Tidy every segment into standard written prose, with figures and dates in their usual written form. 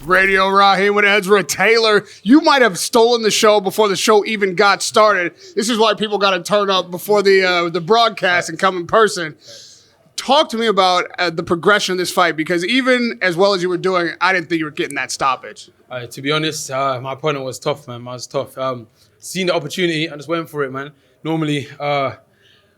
Radio Rahim with Ezra Taylor. You might have stolen the show before the show even got started. This is why people got to turn up before the broadcast and come in person. Talk to me about the progression of this fight, because even as well as you were doing, I didn't think you were getting that stoppage. To be honest, my opponent was tough, man. I was tough. Seen the opportunity, I just went for it, man. Normally,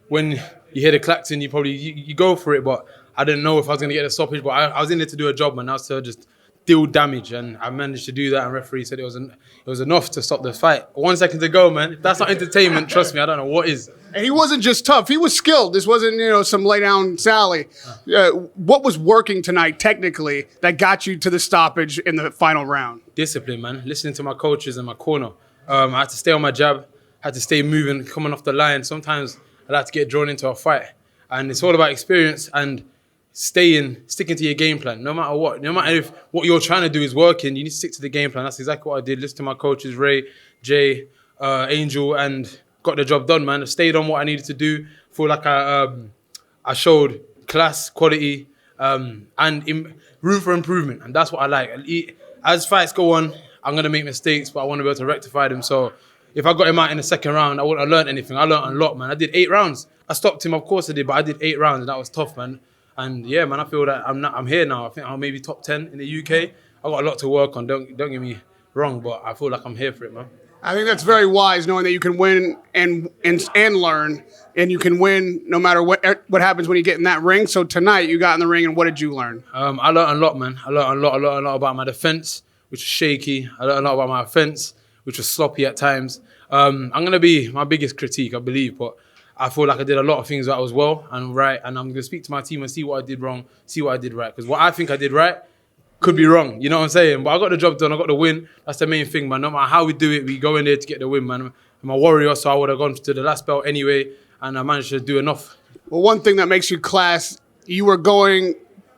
when you hear the klaxon, you go for it, but I didn't know if I was going to get a stoppage. But I was in there to do a job, man. I was to just deal damage, and I managed to do that. And referee said it was enough to stop the fight. 1 second to go, man. If that's not entertainment, trust me, I don't know what is. And he wasn't just tough; he was skilled. This wasn't, some lay down Sally. What was working tonight technically that got you to the stoppage in the final round? Discipline, man. Listening to my coaches in my corner. I had to stay on my jab. Had to stay moving, coming off the line. Sometimes I like to get drawn into a fight, and it's all about experience and sticking to your game plan, no matter what. No matter if what you're trying to do is working, you need to stick to the game plan. That's exactly what I did. Listen to my coaches, Ray, Jay, Angel, and got the job done, man. I stayed on what I needed to do. Feel like I showed class, quality, and room for improvement, and that's what I like. As fights go on, I'm gonna make mistakes, but I want to be able to rectify them. So if I got him out in the second round, I wouldn't have learned anything. I learned a lot, man. I did 8 rounds. I stopped him, of course I did, but I did 8 rounds, and that was tough, man. And yeah, man, I feel that I'm here now. I think I'm maybe top 10 in the UK. I got a lot to work on. Don't get me wrong, but I feel like I'm here for it, man. I think that's very wise, knowing that you can win and learn, and you can win no matter what happens when you get in that ring. So tonight you got in the ring, and what did you learn? I learned a lot, man. I learned a lot about my defense, which was shaky. I learned a lot about my offense, which was sloppy at times. I'm gonna be my biggest critique, I believe, but I feel like I did a lot of things that was well and right, and I'm going to speak to my team and see what I did wrong, see what I did right. Because what I think I did right could be wrong, you know what I'm saying? But I got the job done, I got the win. That's the main thing, man. No matter how we do it, we go in there to get the win, man. I'm a warrior, so I would have gone to the last belt anyway, and I managed to do enough. Well, one thing that makes you class, you were going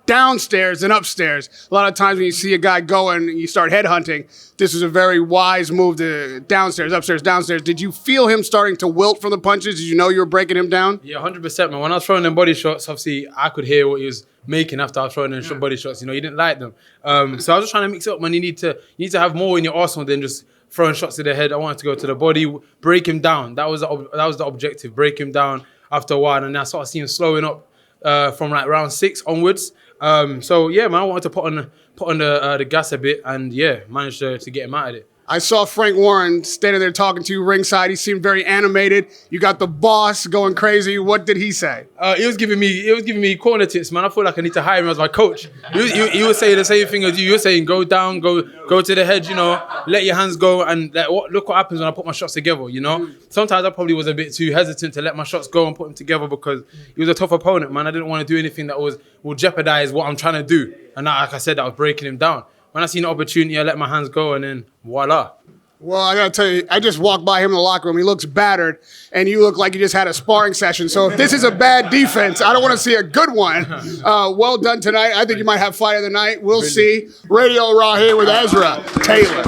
downstairs and upstairs. A lot of times when you see a guy going and you start headhunting, this was a very wise move to downstairs, upstairs, downstairs. Did you feel him starting to wilt from the punches? Did you know you were breaking him down? Yeah, 100%, man. When I was throwing them body shots, obviously I could hear what he was making after I was throwing them body shots. You know, he didn't like them. So I was just trying to mix it up, man. You need to have more in your arsenal than just throwing shots to the head. I wanted to go to the body, break him down. That was the objective, break him down after a while. And I started seeing him slowing up from like round 6 onwards. So yeah, man, I wanted to put on the gas a bit, and yeah, managed to get him out of it. I saw Frank Warren standing there talking to you ringside. He seemed very animated. You got the boss going crazy. What did he say? He was giving me corner tips, man. I feel like I need to hire him as my coach. He was saying the same thing as you. You were saying go down, go to the head, let your hands go, and look what happens when I put my shots together, Sometimes I probably was a bit too hesitant to let my shots go and put them together because he was a tough opponent, man. I didn't want to do anything that would jeopardize what I'm trying to do. And like I said, I was breaking him down. When I seen the opportunity, I let my hands go, and then voila. Well, I got to tell you, I just walked by him in the locker room. He looks battered, and you look like you just had a sparring session. So if this is a bad defense, I don't want to see a good one. Well done tonight. I think you might have fight of the night. We'll see. Radio Rahim with Ezra Taylor.